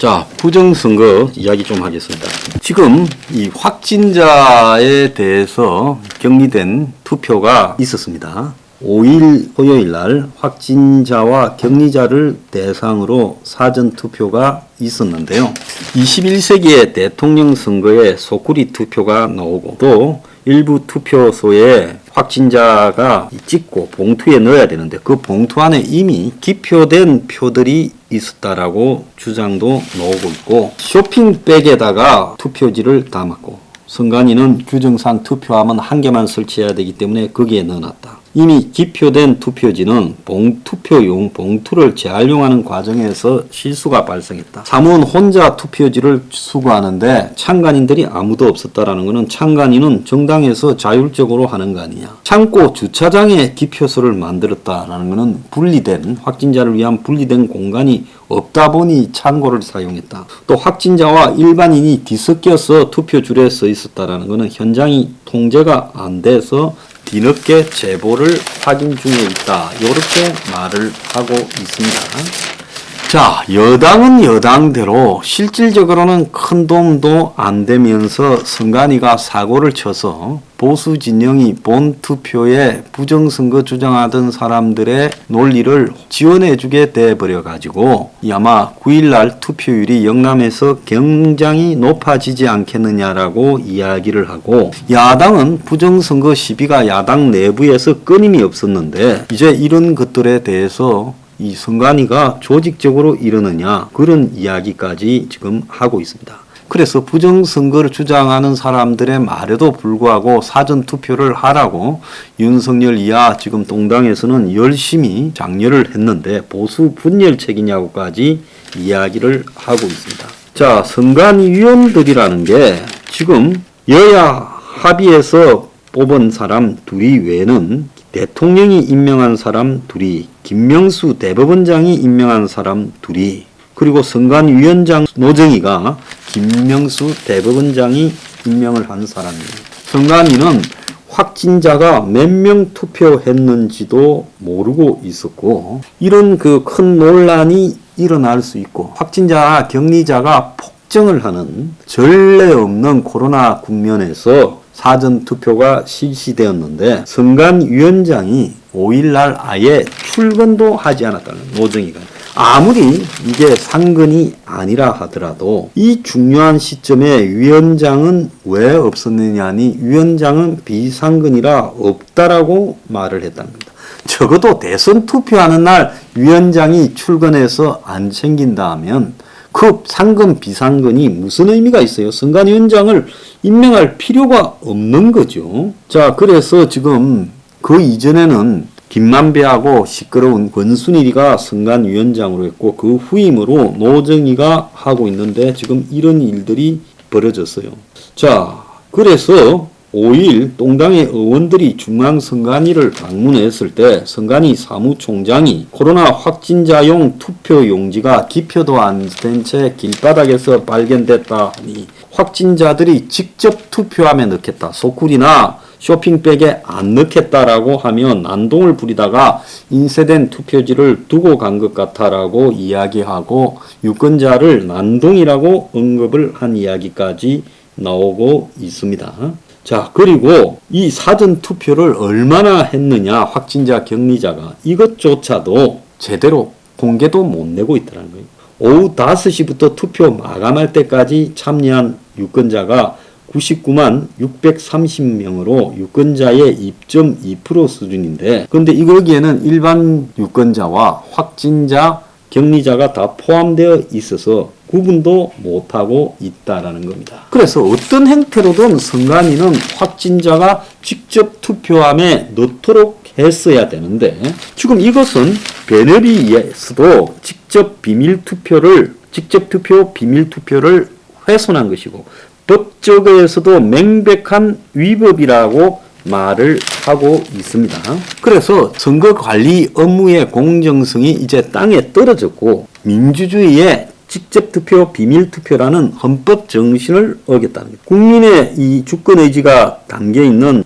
자, 부정선거 이야기 좀 하겠습니다. 지금 이 확진자에 대해서 격리된 투표가 있었습니다. 5일 토요일 날 확진자와 격리자를 대상으로 사전투표가 있었는데요. 21세기의 대통령 선거에 소쿠리 투표가 나오고 또 일부 투표소에 확진자가 찍고 봉투에 넣어야 되는데 그 봉투 안에 이미 기표된 표들이 있었다라고 주장도 나오고 있고 쇼핑백에다가 투표지를 담았고 선관위는 규정상 투표함은 한 개만 설치해야 되기 때문에 거기에 넣어놨다. 이미 기표된 투표지는 투표용 봉투를 재활용하는 과정에서 실수가 발생했다. 사무원 혼자 투표지를 수거하는데 참관인들이 아무도 없었다라는 것은 참관인은 정당에서 자율적으로 하는 거 아니냐. 창고 주차장에 기표소를 만들었다라는 것은 분리된 확진자를 위한 분리된 공간이 없다 보니 창고를 사용했다. 또 확진자와 일반인이 뒤섞여서 투표줄에 서 있었다라는 것은 현장이 통제가 안 돼서 뒤늦게 제보를 확인 중에 있다. 이렇게 말을 하고 있습니다. 자, 여당은 여당대로 실질적으로는 큰 도움도 안 되면서 선관위가 사고를 쳐서 보수 진영이 본 투표에 부정선거 주장하던 사람들의 논리를 지원해주게 돼버려 가지고 아마 9일날 투표율이 영남에서 굉장히 높아지지 않겠느냐라고 이야기를 하고 야당은 부정선거 시비가 야당 내부에서 끊임이 없었는데 이제 이런 것들에 대해서 이 선관위가 조직적으로 이러느냐 그런 이야기까지 지금 하고 있습니다. 그래서 부정선거를 주장하는 사람들의 말에도 불구하고 사전투표를 하라고 윤석열 이하 지금 동당에서는 열심히 장려를 했는데 보수 분열책이냐고까지 이야기를 하고 있습니다. 자, 선관위원들이라는 게 지금 여야 합의해서 뽑은 사람 둘이 외에는 대통령이 임명한 사람 둘이, 김명수 대법원장이 임명한 사람 둘이, 그리고 선관위원장 노정희가 김명수 대법원장이 임명을 한 사람이에요. 선관위는 확진자가 몇 명 투표했는지도 모르고 있었고 이런 그 큰 논란이 일어날 수 있고 확진자, 격리자가 폭증을 하는 전례 없는 코로나 국면에서 사전투표가 실시되었는데 선관위원장이 5일날 아예 출근도 하지 않았다는 노정희가 아무리 이게 상근이 아니라 하더라도 이 중요한 시점에 위원장은 왜 없었느냐니 위원장은 비상근이라 없다라고 말을 했다는 겁니다. 적어도 대선 투표하는 날 위원장이 출근해서 안 챙긴다 하면 그 상근 비상근이 무슨 의미가 있어요? 선관위원장을 임명할 필요가 없는 거죠. 자, 그래서 지금 그 이전에는 김만배하고 시끄러운 권순일이가 선관위원장으로 했고 그 후임으로 노정희가 하고 있는데 지금 이런 일들이 벌어졌어요. 자, 그래서 5일 동당의 의원들이 중앙선관위를 방문했을 때 선관위 사무총장이 코로나 확진자용 투표용지가 기표도 안 된 채 길바닥에서 발견됐다 하니 확진자들이 직접 투표함에 넣겠다. 소쿠리나 쇼핑백에 안 넣겠다라고 하면 난동을 부리다가 인쇄된 투표지를 두고 간 것 같아라고 이야기하고 유권자를 난동이라고 언급을 한 이야기까지 나오고 있습니다. 자, 그리고 이 사전투표를 얼마나 했느냐 확진자 격리자가 이것조차도 제대로 공개도 못 내고 있다는 거예요. 오후 5시부터 투표 마감할 때까지 참여한 유권자가 99만 630명으로 유권자의 2.2% 수준인데 근데 여기에는 일반 유권자와 확진자, 격리자가 다 포함되어 있어서 구분도 못하고 있다라는 겁니다. 그래서 어떤 형태로든 선관위는 확진자가 직접 투표함에 넣도록 했어야 되는데 지금 이것은 배너리에서도 직접 투표 비밀 투표를 훼손한 것이고 법적에서도 명백한 위법이라고 말을 하고 있습니다. 그래서 선거관리 업무의 공정성이 이제 땅에 떨어졌고 민주주의의 직접투표, 비밀투표라는 헌법 정신을 어겼다는 겁니다. 국민의 이 주권의지가 담겨있는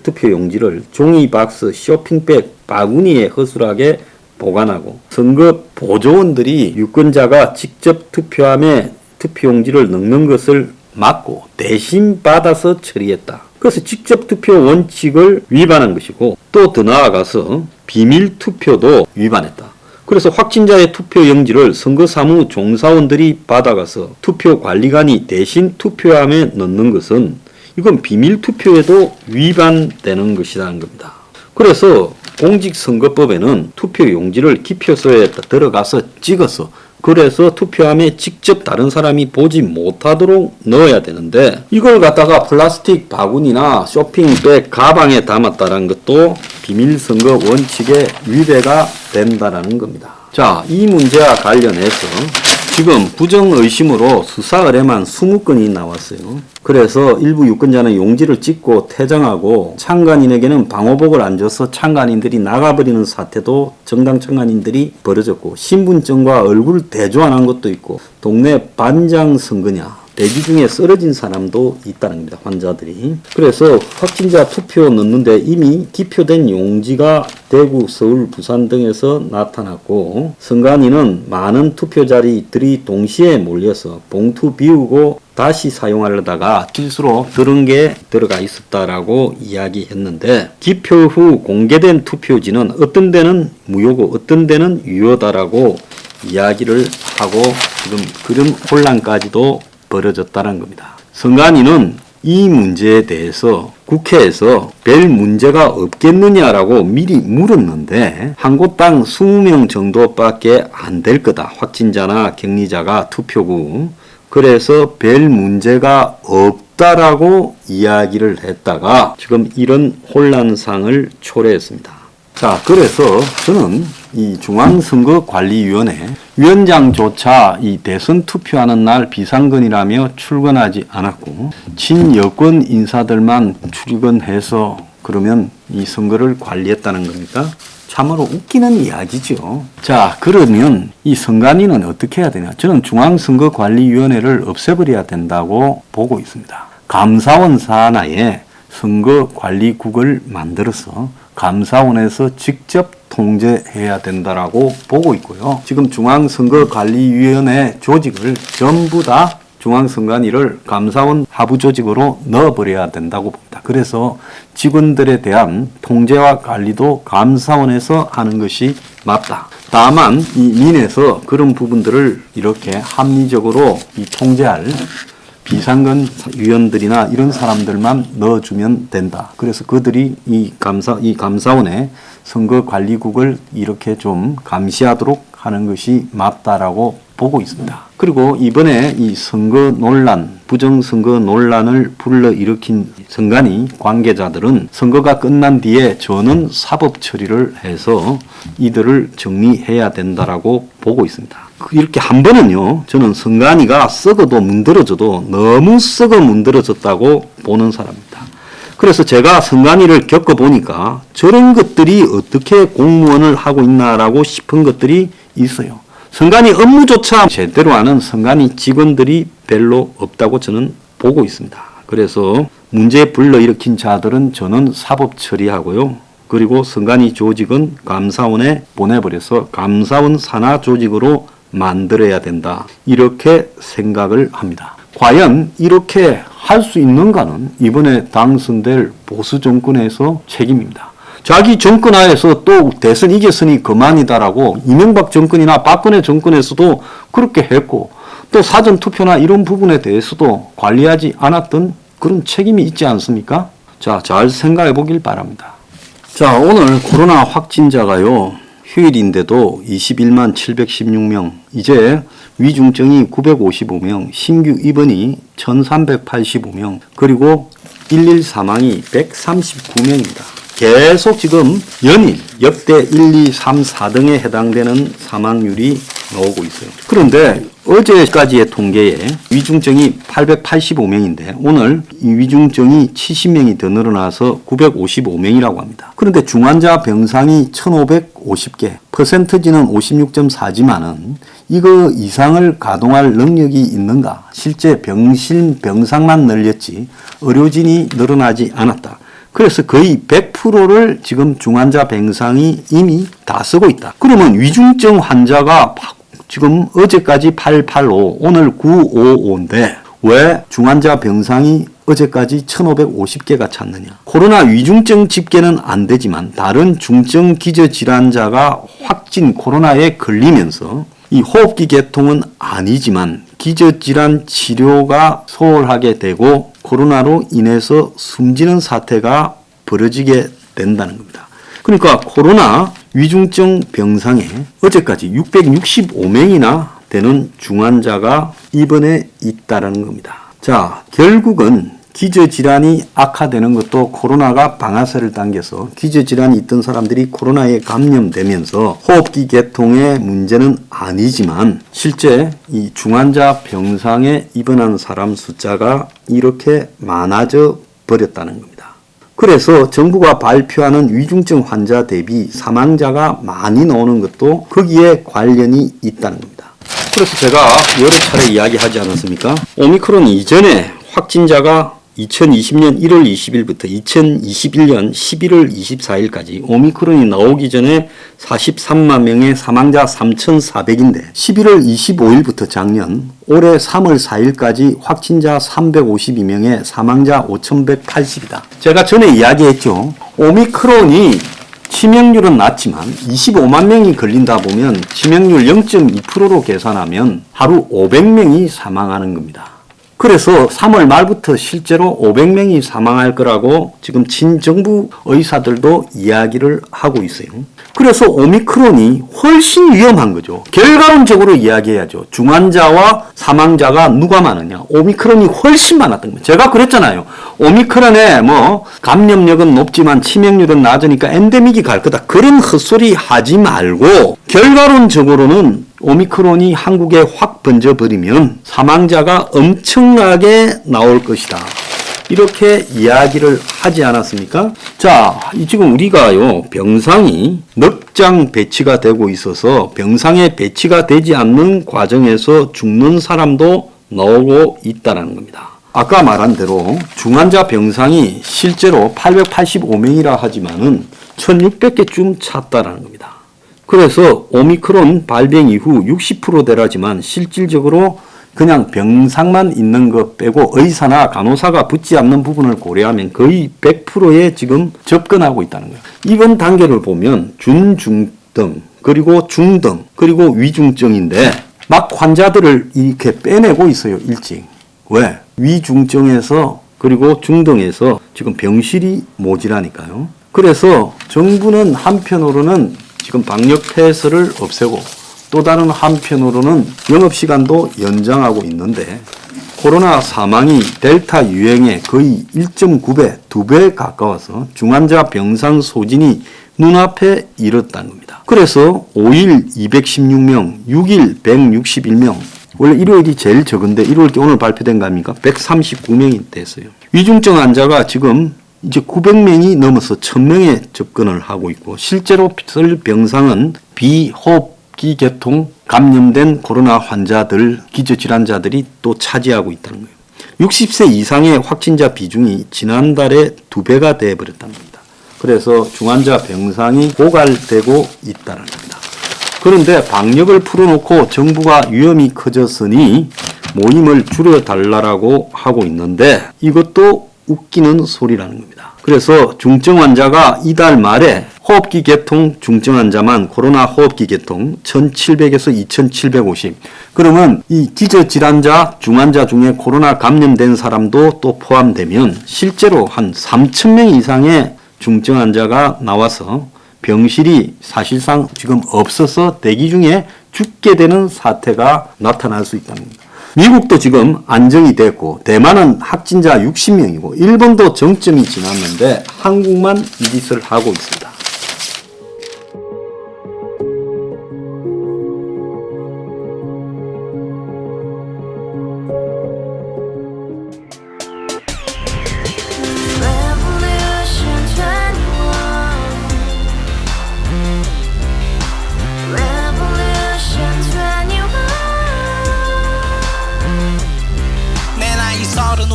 투표용지를 종이박스, 쇼핑백, 바구니에 허술하게 보관하고 선거 보조원들이 유권자가 직접 투표함에 투표용지를 넣는 것을 막고 대신 받아서 처리했다. 그래서 직접 투표 원칙을 위반한 것이고 또 더 나아가서 비밀 투표도 위반했다. 그래서 확진자의 투표용지를 선거사무 종사원들이 받아가서 투표관리관이 대신 투표함에 넣는 것은 이건 비밀 투표에도 위반되는 것이라는 겁니다. 그래서 공직선거법에는 투표용지를 기표소에 들어가서 찍어서 그래서 투표함에 직접 다른 사람이 보지 못하도록 넣어야 되는데 이걸 갖다가 플라스틱 바구니나 쇼핑백 가방에 담았다는 것도 비밀선거 원칙에 위배가 된다는 겁니다. 자, 이 문제와 관련해서 지금 부정의심으로 수사 의뢰만 20건이 나왔어요. 그래서 일부 유권자는 용지를 찍고 퇴장하고 참관인에게는 방호복을 안 줘서 참관인들이 나가버리는 사태도 정당 참관인들이 벌어졌고 신분증과 얼굴 대조안한 것도 있고 동네 반장 선거냐 대기 중에 쓰러진 사람도 있다는 겁니다. 환자들이. 그래서 확진자 투표 넣는데 이미 기표된 용지가 대구, 서울, 부산 등에서 나타났고 선관위는 많은 투표자리들이 동시에 몰려서 봉투 비우고 다시 사용하려다가 실수로 들은 게 들어가 있었다라고 이야기했는데 기표 후 공개된 투표지는 어떤 데는 무효고 어떤 데는 유효다라고 이야기를 하고 지금 그런 혼란까지도 벌어졌다는 겁니다. 선관위는 이 문제에 대해서 국회에서 별 문제가 없겠느냐라고 미리 물었는데 한 곳당 20명 정도밖에 안 될 거다. 확진자나 격리자가 투표구. 그래서 별 문제가 없다라고 이야기를 했다가 지금 이런 혼란상을 초래했습니다. 자, 그래서 저는 이 중앙선거관리위원회 위원장조차 이 대선 투표하는 날 비상근이라며 출근하지 않았고 친여권 인사들만 출근해서 그러면 이 선거를 관리했다는 겁니까? 참으로 웃기는 이야기죠. 자, 그러면 이 선관위는 어떻게 해야 되냐? 저는 중앙선거관리위원회를 없애버려야 된다고 보고 있습니다. 감사원 산하에 선거관리국을 만들어서 감사원에서 직접 통제해야 된다라고 보고 있고요. 지금 중앙선거관리위원회 조직을 전부 다 중앙선관위를 감사원 하부 조직으로 넣어버려야 된다고 봅니다. 그래서 직원들에 대한 통제와 관리도 감사원에서 하는 것이 맞다. 다만 이 민에서 그런 부분들을 이렇게 합리적으로 통제할 비상근 위원들이나 이런 사람들만 넣어주면 된다. 그래서 그들이 이 감사원의 선거관리국을 이렇게 좀 감시하도록 하는 것이 맞다라고 보고 있습니다. 그리고 이번에 이 선거 논란, 부정선거 논란을 불러일으킨 선관위 관계자들은 선거가 끝난 뒤에 저는 사법 처리를 해서 이들을 정리해야 된다라고 보고 있습니다. 이렇게 한 번은요, 저는 선관위가 썩어도 문드러져도 너무 썩어 문드러졌다고 보는 사람입니다. 그래서 제가 선관위를 겪어보니까 저런 것들이 어떻게 공무원을 하고 있나라고 싶은 것들이 있어요. 선관위 업무조차 제대로 하는 선관위 직원들이 별로 없다고 저는 보고 있습니다. 그래서 문제 불러일으킨 자들은 저는 사법 처리하고요. 그리고 선관위 조직은 감사원에 보내버려서 감사원 산하 조직으로 만들어야 된다. 이렇게 생각을 합니다. 과연 이렇게 할 수 있는가는 이번에 당선될 보수 정권에서 책임입니다. 자기 정권 하에서 또 대선 이겼으니 그만이다라고 이명박 정권이나 박근혜 정권에서도 그렇게 했고 또 사전투표나 이런 부분에 대해서도 관리하지 않았던 그런 책임이 있지 않습니까? 자, 잘 생각해 보길 바랍니다. 자, 오늘 코로나 확진자가요. 휴일인데도 21만 716명, 이제 위중증이 955명, 신규 입원이 1385명, 그리고 1일 사망이 139명입니다. 계속 지금 연일 역대 1, 2, 3, 4등에 해당되는 사망률이 나오고 있어요. 그런데 어제까지의 통계에 위중증이 885명인데 오늘 이 위중증이 70명이 더 늘어나서 955명이라고 합니다. 그런데 중환자 병상이 1550개, 퍼센트지는 56.4지만은 이거 이상을 가동할 능력이 있는가? 실제 병실 병상만 늘렸지 의료진이 늘어나지 않았다. 그래서 거의 100%를 지금 중환자 병상이 이미 다 쓰고 있다. 그러면 위중증 환자가 지금 어제까지 885, 오늘 955인데 왜 중환자 병상이 어제까지 1550개가 찼느냐. 코로나 위중증 집계는 안 되지만 다른 중증 기저질환자가 확진 코로나에 걸리면서 이 호흡기 계통은 아니지만 기저질환 치료가 소홀하게 되고 코로나로 인해서 숨지는 사태가 벌어지게 된다는 겁니다. 그러니까 코로나 위중증 병상에 어제까지 665명이나 되는 중환자가 입원해 있다는 겁니다. 자, 결국은 기저질환이 악화되는 것도 코로나가 방아쇠를 당겨서 기저질환이 있던 사람들이 코로나에 감염되면서 호흡기 계통의 문제는 아니지만 실제 이 중환자 병상에 입원한 사람 숫자가 이렇게 많아져 버렸다는 겁니다. 그래서 정부가 발표하는 위중증 환자 대비 사망자가 많이 나오는 것도 거기에 관련이 있다는 겁니다. 그래서 제가 여러 차례 이야기하지 않았습니까? 오미크론 이전에 확진자가 2020년 1월 20일부터 2021년 11월 24일까지 오미크론이 나오기 전에 43만 명의 사망자 3,400인데 11월 25일부터 작년 올해 3월 4일까지 확진자 352명에 사망자 5,180이다. 제가 전에 이야기했죠. 오미크론이 치명률은 낮지만 25만 명이 걸린다 보면 치명률 0.2%로 계산하면 하루 500명이 사망하는 겁니다. 그래서 3월 말부터 실제로 500명이 사망할 거라고 지금 친정부 의사들도 이야기를 하고 있어요. 그래서 오미크론이 훨씬 위험한 거죠. 결과론적으로 이야기해야죠. 중환자와 사망자가 누가 많으냐. 오미크론이 훨씬 많았던 거예요. 제가 그랬잖아요. 오미크론에 감염력은 높지만 치명률은 낮으니까 엔데믹이 갈 거다. 그런 헛소리 하지 말고 결과론적으로는 오미크론이 한국에 확 번져버리면 사망자가 엄청나게 나올 것이다. 이렇게 이야기를 하지 않았습니까? 자, 지금 우리가요, 병상이 넉 장 배치가 되고 있어서 병상에 배치가 되지 않는 과정에서 죽는 사람도 나오고 있다는 겁니다. 아까 말한 대로 중환자 병상이 실제로 885명이라 하지만은 1600개쯤 찼다라는 겁니다. 그래서 오미크론 발병 이후 60%대라지만 실질적으로 그냥 병상만 있는 것 빼고 의사나 간호사가 붙지 않는 부분을 고려하면 거의 100%에 지금 접근하고 있다는 거예요. 이번 단계를 보면 준중등, 그리고 중등, 그리고 위중증인데 막 환자들을 이렇게 빼내고 있어요, 일찍. 왜? 위중증에서 그리고 중등에서 지금 병실이 모자라니까요. 그래서 정부는 한편으로는 지금 방역 폐쇄를 없애고 또 다른 한편으로는 영업시간도 연장하고 있는데 코로나 사망이 델타 유행에 거의 1.9배, 2배 가까워서 중환자 병상 소진이 눈앞에 이뤘다는 겁니다. 그래서 5일 216명, 6일 161명, 원래 일요일이 제일 적은데 1월 오늘 발표된 거 아닙니까? 139명이 됐어요. 위중증 환자가 지금 이제 900명이 넘어서 1000명에 접근을 하고 있고 실제로 쓸 병상은 비호흡기 계통 감염된 코로나 환자들, 기저질환자들이 또 차지하고 있다는 거예요. 60세 이상의 확진자 비중이 지난달에 2배가 되어버렸다는 겁니다. 그래서 중환자 병상이 고갈되고 있다는 겁니다. 그런데 방역을 풀어놓고 정부가 위험이 커졌으니 모임을 줄여달라고 하고 있는데 이것도 웃기는 소리라는 겁니다. 그래서 중증 환자가 이달 말에 호흡기 계통 중증 환자만 코로나 호흡기 계통 1700에서 2750. 그러면 이 기저질환자 중환자 중에 코로나 감염된 사람도 또 포함되면 실제로 한 3000명 이상의 중증 환자가 나와서 병실이 사실상 지금 없어서 대기 중에 죽게 되는 사태가 나타날 수 있다는 겁니다. 미국도 지금 안정이 됐고 대만은 확진자 60명이고 일본도 정점이 지났는데 한국만 이 짓을 하고 있습니다.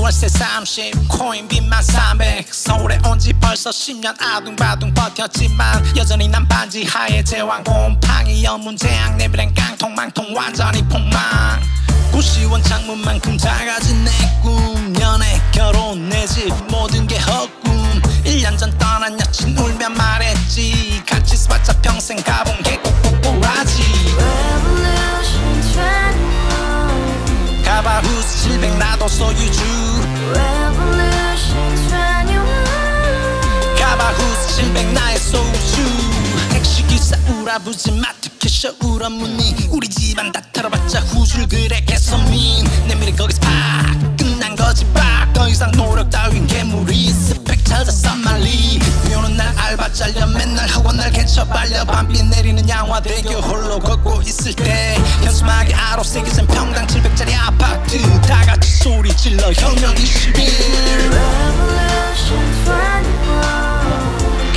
월세 30 코인 빚만 300 서울에 온 지 벌써 10년 아둥바둥 버텼지만 여전히 난 반지 하에 제왕 곰팡이 연문제약 내 미래는 깡통망통 완전히 폭망 고시원 창문만큼 작아진 내 꿈 연애 결혼 내 집 모든 게 헛꿈 1년 전 떠난 여친 울며 말했지 같이 써봤자 평생 가본 게 꼭꼭꼭하지 Revolution 21 가바후스 700 나도 소유주 Revolution 21 가바후스 700 나의 소유주 택시기사 우라부지 마트 캐셔 울어무니 우리 집안 다 털어봤자 후줄 그래 개선민 내 미래 거기서 팍 끝난 거지 팍더 이상 노력 따윈 개무리 스펙 찾아서 말리 비오는 날 알바 잘려 맨날 학원 날 개쳐 빨려 밤비 내리는 양화대교 홀로 걷고 있을 때 현수막에 아로 새겨진 평당 700짜리 아파트 다 같이 소리 질러 혁명 21 Revolution 21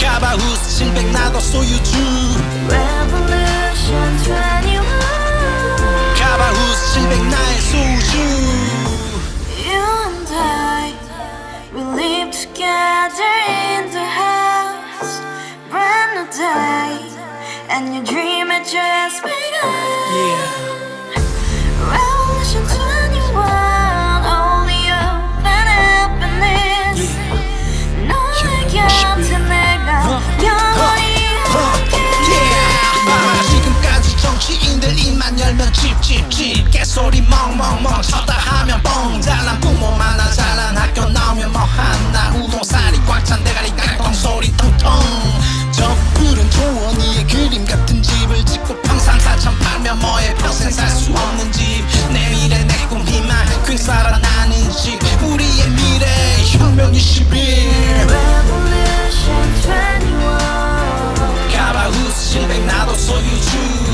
가바후스 700 나도 소유주 Revolution 21 가바후스 700 나의 소유주 You and I, we live together in the house. Brand new day, and your dream had just begun. Yeah. Revolution 21, only hope and happiness. 너의 곁에 내가 영원히 함께. 지금까지 정치인들 입만 열면 찝찝찝 개소리 멍멍멍 쳤다 하면 뻥 잘난 부모 만나 잘난 학교 나오면 뭐 하나 우동살이 꽉 찬 대가리 깡통 소리 통통 저 푸른 초원 위에 그림 같은 집을 짓고 평상사천 팔면 뭐해 평생 살 수 없는 집 내 미래 내 꿈 희망 퀵살아나는 집 우리의 미래 혁명 21 Revolution 21. 가바후스 700 나도 소유주